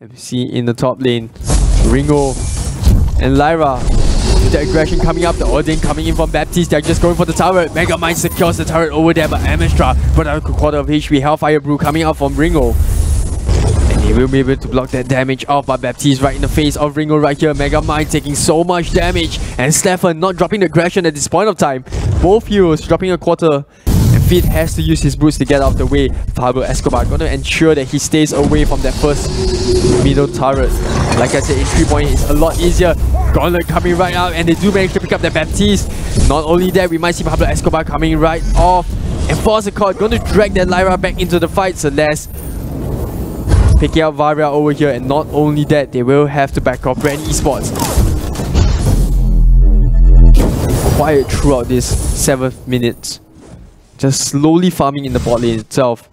And we see in the top lane, Ringo and Lyra. With the aggression coming up, the Odin coming in from Baptiste. They're just going for the turret. Megamind secures the turret over there, but Amestra brought out a quarter of HP. Hellfire Brew coming out from Ringo. And they will be able to block that damage off, but Baptiste right in the face of Ringo right here. Megamind taking so much damage. And Stefan not dropping the aggression at this point of time. Both heroes dropping a quarter. And Fit has to use his boots to get out of the way. Pablo Escobar going to ensure that he stays away from that first middle turret. Like I said, in 3 point it's a lot easier. Gauntlet coming right out, and they do manage to pick up the Baptiste. Not only that, we might see Pablo Escobar coming right off. And Force Accord going to drag that Lyra back into the fight. Celeste picking out Varia over here, and not only that, they will have to back off BREN Esports. Quiet throughout this 7th minute. Just slowly farming in the bot lane itself.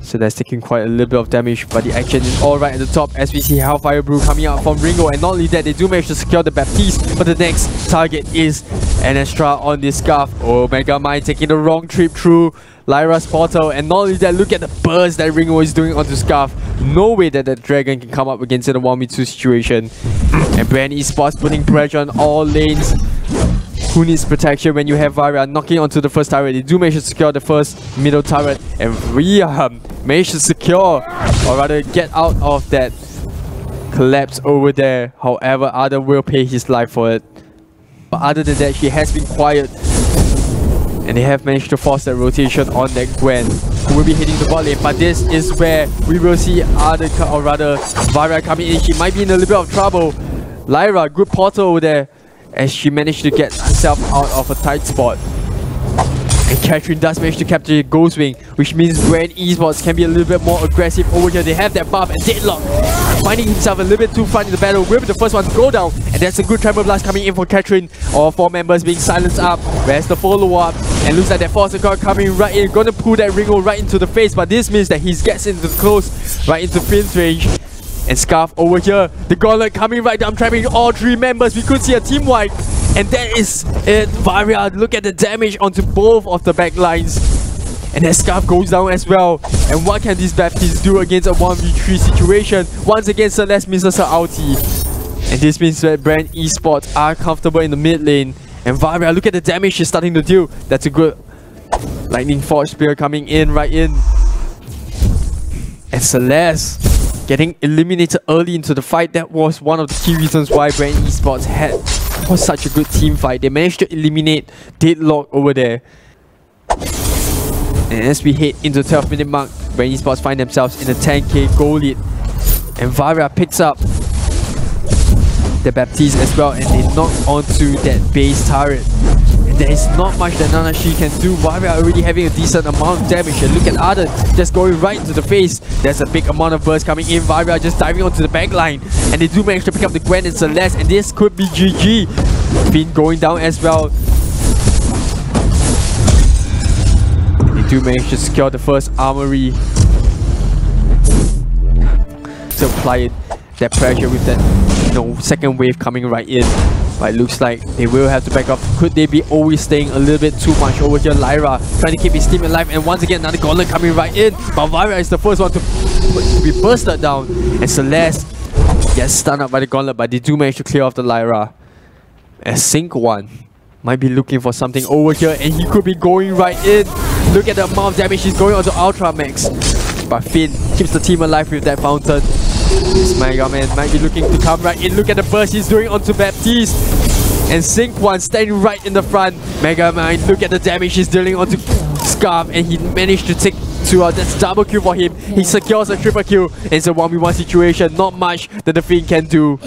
So that's taking quite a little bit of damage, but the action is all right at the top as we see Hellfire Brew coming out from Ringo. And not only that, they do manage to secure the Baptiste, but the next target is Anestra on this Scarf. Oh, Megamind taking the wrong trip through Lyra's portal. And not only that, look at the burst that Ringo is doing onto Scarf. No way that the Dragon can come up against in a 1v2 situation. And BREN Esports putting pressure on all lanes. Who needs protection when you have Varia knocking onto the first turret? They do manage to secure the first middle turret, and Rhea managed to secure, or rather get out of that collapse over there. However, Ada will pay his life for it. But other than that, she has been quiet, and they have managed to force that rotation on that Gwen, who will be hitting the bot lane. But this is where we will see Ada, or rather Varia coming in. She might be in a little bit of trouble. Lyra, good portal over there, as she managed to get herself out of a tight spot. And Catherine does manage to capture the Ghost Wing, which means BREN Esports can be a little bit more aggressive over here. They have that buff, and Deadlock finding himself a little bit too front in the battle will be the first one to go down. And that's a good Tremor Blast coming in for Catherine. All 4 members being silenced up. Where's the follow-up? And looks like that Force Accord coming right in, gonna pull that Ringo right into the face, but this means that he gets into close, right into Finn's range. And Scarf over here, the Gauntlet coming right down, trapping all 3 members. We could see a team wipe, and that is it. Varia, look at the damage onto both of the back lines. And that Scarf goes down as well. And what can these Baptistes do against a 1v3 situation? Once again, Celeste misses her ulti. And this means that BREN Esports are comfortable in the mid lane. And Varia, look at the damage she's starting to deal. That's a good Lightning Forge Spear coming in, right in. And Celeste getting eliminated early into the fight. That was one of the key reasons why BREN Esports was such a good team fight. They managed to eliminate Deadlock over there. And as we head into the 12th minute mark, BREN Esports find themselves in a 10k goal lead. And Varia picks up the Baptiste as well, and they knock onto that base turret. And there is not much that NANASHI can do. Varia already having a decent amount of damage. And look at Arden just going right into the face. There's a big amount of burst coming in. Varia just diving onto the back line. And they do manage to pick up the Gwen and Celeste, and this could be GG. Finn going down as well. And they do manage to secure the first armory. To apply that pressure with that, second wave coming right in. But it looks like they will have to back off. Could they be always staying a little bit too much over here? Lyra trying to keep his team alive, and once again another Gauntlet coming right in. But Varia is the first one to be bursted down, and Celeste gets stunned up by the Gauntlet, but they do manage to clear off the Lyra. As Sync 1 might be looking for something over here, and he could be going right in. Look at the amount of damage he's going onto Ultra Max. But Finn keeps the team alive with that fountain. This Mega Man might be looking to come right in. Look at the burst he's doing onto Baptiste. And Sync 1 standing right in the front. Mega Man, look at the damage he's dealing onto Scarf. And he managed to take 2 out. That's double kill for him. He secures a triple kill. It's a 1v1 situation. Not much that the Finn can do.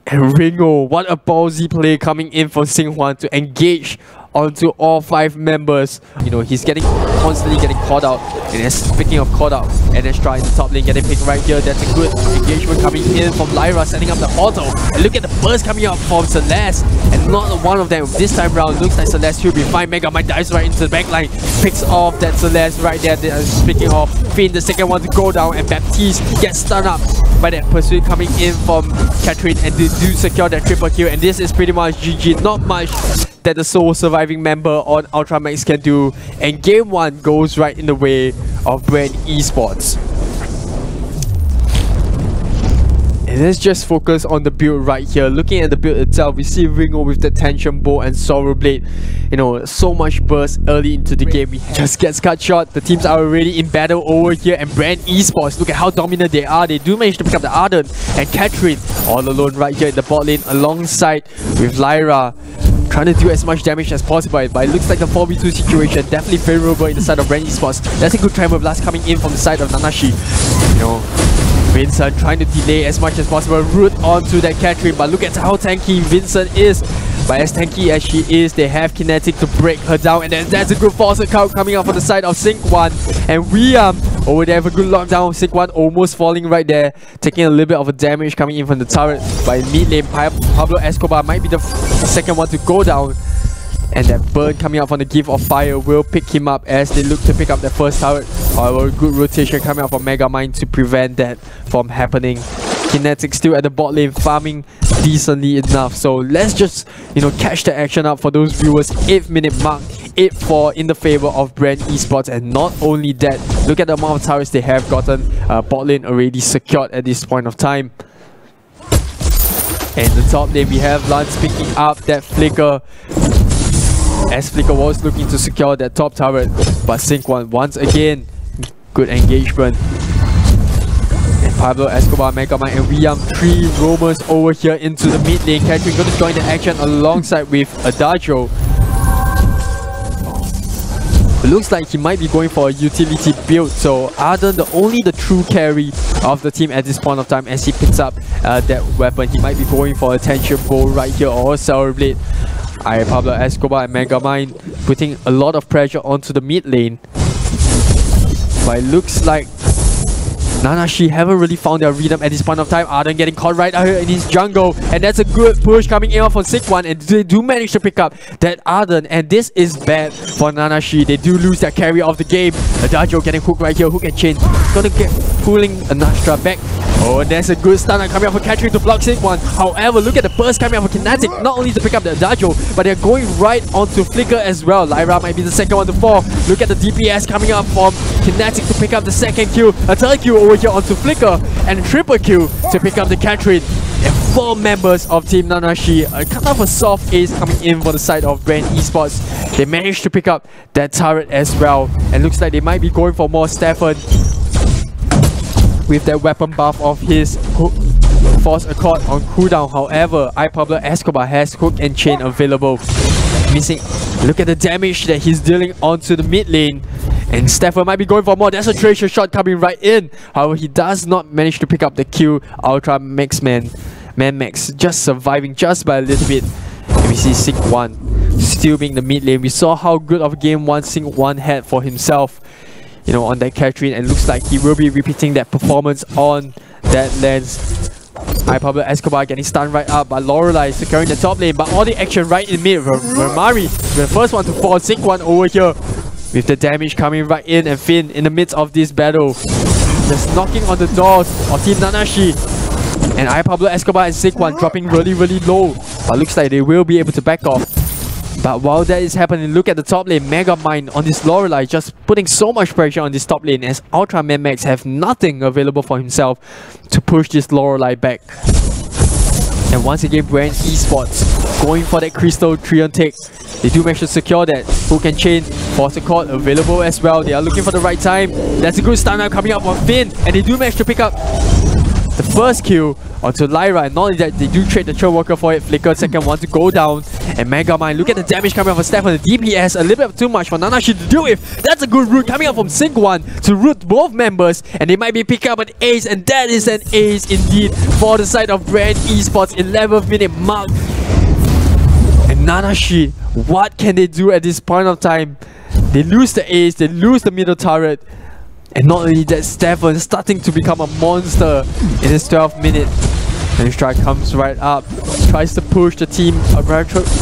And Ringo, what a ballsy play coming in for Sync 1 to engage onto all 5 members. He's constantly getting caught out. And then speaking of caught out, Anestra in the top lane getting picked right here. That's a good engagement coming in from Lyra, setting up the auto. And look at the burst coming out from Celeste. And not one of them this time round. Looks like Celeste should be fine. Megamind dives right into the backline. Picks off that Celeste right there. Speaking of, Finn, the second one to go down. And Baptiste gets stunned up by that pursuit coming in from Catherine. And they do secure that triple kill. And this is pretty much GG. Not much that the sole surviving member on Ultramax can do, and game 1 goes right in the way of BREN Esports. let's just focus on the build right here. Looking at the build itself, we see Ringo with the Tension Bow and Sorrow Blade. You know, so much burst early into the game. He just gets cut short. The teams are already in battle over here, and BREN Esports, look at how dominant they are. They do manage to pick up the Arden and Catherine all alone right here in the bot lane alongside with Lyra, trying to do as much damage as possible, but it looks like the 4v2 situation definitely favorable in the side of BREN Esports. That's a good Tremor Blast coming in from the side of NANASHI. You know, Vincent trying to delay as much as possible, root onto that Catherine, but look at how tanky Vincent is. But as tanky as she is, they have Kinetic to break her down, and then that's a good force account coming out from the side of Sync1. And we over there have a good lockdown of Sync1, almost falling right there, taking a little bit of a damage coming in from the turret. But in mid lane, Pablo Escobar might be the second one to go down. And that burn coming out from the Gift of Fire will pick him up as they look to pick up their first turret. However, good rotation coming out from Megamind to prevent that from happening. Kinetic still at the bot lane, farming decently enough. So let's just, you know, catch the action up for those viewers. 8th minute mark, 8-4 in the favor of BREN Esports. And not only that, look at the amount of turrets they have gotten. Bot lane already secured at this point of time. And the top lane, we have Lance picking up that Flicker, as Flicker was looking to secure that top turret. But Sync1 once again, good engagement. And Pablo Escobar, Megamind, and William, 3 roamers over here into the mid lane. Catherine going to join the action alongside with Adagio. It looks like he might be going for a utility build, so Arden, the true carry of the team at this point of time, as he picks up that weapon. He might be going for a Tension Bow right here or a Sour Blade. Pablo Escobar and Megamind putting a lot of pressure onto the mid lane. But it looks like NANASHI haven't really found their rhythm at this point of time. Arden getting caught right out here in his jungle, and that's a good push coming in from Sync1, and they do manage to pick up that Arden, and this is bad for NANASHI. They do lose their carry of the game. Adagio getting hooked right here, hook and chain. Gonna get pulling Anastra back. Oh, and there's a good stunner coming out for Catherine to block Sync1. However, look at the burst coming out for Kinetic, not only to pick up the Adagio, but they're going right onto Flicker as well. Lyra might be the second one to fall. Look at the DPS coming up from Kinetic to pick up the second kill. A third kill over here onto Flicker, and triple kill to pick up the Catherine. And 4 members of Team NANASHI, kind of a soft ace coming in for the side of BREN Esports. They managed to pick up that turret as well, and looks like they might be going for more Stefan with that weapon buff of his Force Accord on cooldown. However, Pablo Escobar has hook and chain available. Missing. Look at the damage that he's dealing onto the mid lane. And Stefan might be going for more. There's a treasure shot coming right in. However, he does not manage to pick up the kill. Ultra Max Max just surviving just by a little bit. And we see Sync1 still being the mid lane. We saw how good of a game Sync1 had for himself, you know, on that Catherine, and looks like he will be repeating that performance on that lens. Pablo Escobar getting stunned right up, but Lorelei securing the top lane, but all the action right in mid. Romari, the first one to fall. Sync1 over here with the damage coming right in, and Finn in the midst of this battle, just knocking on the doors of Team NANASHI. And Pablo Escobar and Sync1 dropping really low, but looks like they will be able to back off. But while that is happening, look at the top lane. Megamind on this Lorelei just putting so much pressure on this top lane, as Ultra Max have nothing available for himself to push this Lorelei back. And once again, BREN Esports going for that Crystal Trion take. They do manage to secure that. Hook and chain, Force Accord available as well. They are looking for the right time. That's a good stun out coming up on Finn, and they do manage to pick up the first kill onto Lyra. And not only that, they do trade the Churn Walker for it. Flicker, second one to go down. And Megamind, look at the damage coming out from Stefan. The DPS, a little bit too much for NANASHI to deal with. That's a good root coming out from Sync1 to root both members. And they might be picking up an ace, and that is an ace indeed for the side of BREN Esports. 11th minute mark. And NANASHI, what can they do at this point of time? They lose the ace, they lose the middle turret. And not only that, Stefan starting to become a monster in his 12th minute. And Strike comes right up, tries to push the team,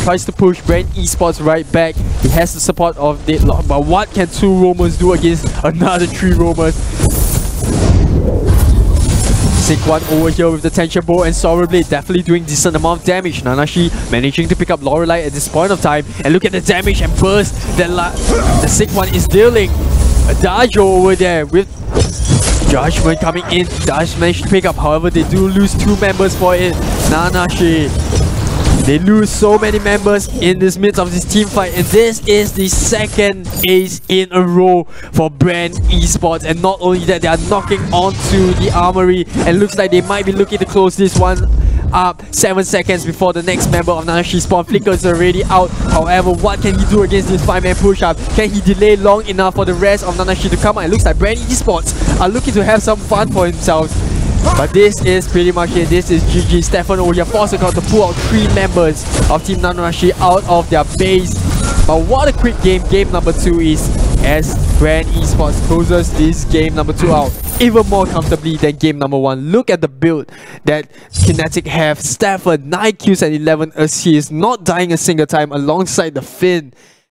tries to push BREN Esports right back. He has the support of Deadlock, but what can 2 roamers do against another 3 roamers? Sync1 over here with the Tension Bow and Sorrow Blade, definitely doing decent amount of damage. NANASHI managing to pick up Lorelei at this point of time, and look at the damage and burst that the Sync1 is dealing. Adagio over there with Judgment coming in, does manage to pick up, however they do lose 2 members for it. NANASHI, they lose so many members in this midst of this team fight, and this is the 2nd ace in a row for BREN Esports. And not only that, they are knocking onto the armory, and looks like they might be looking to close this one up 7 seconds before the next member of NANASHI spawn. Flicker is already out. However, what can he do against this 5-man push-up? Can he delay long enough for the rest of NANASHI to come out? It looks like BREN Esports are looking to have some fun for themselves. But this is pretty much it. This is GG. Stefan over here forced to pull out 3 members of Team NANASHI out of their base. But what a quick game. Game number 2 is, as BREN Esports closes this game number 2 out even more comfortably than game number 1. Look at the build that Kinetic have. Stefan, 9 kills and 11 assists, not dying a single time alongside the Finn.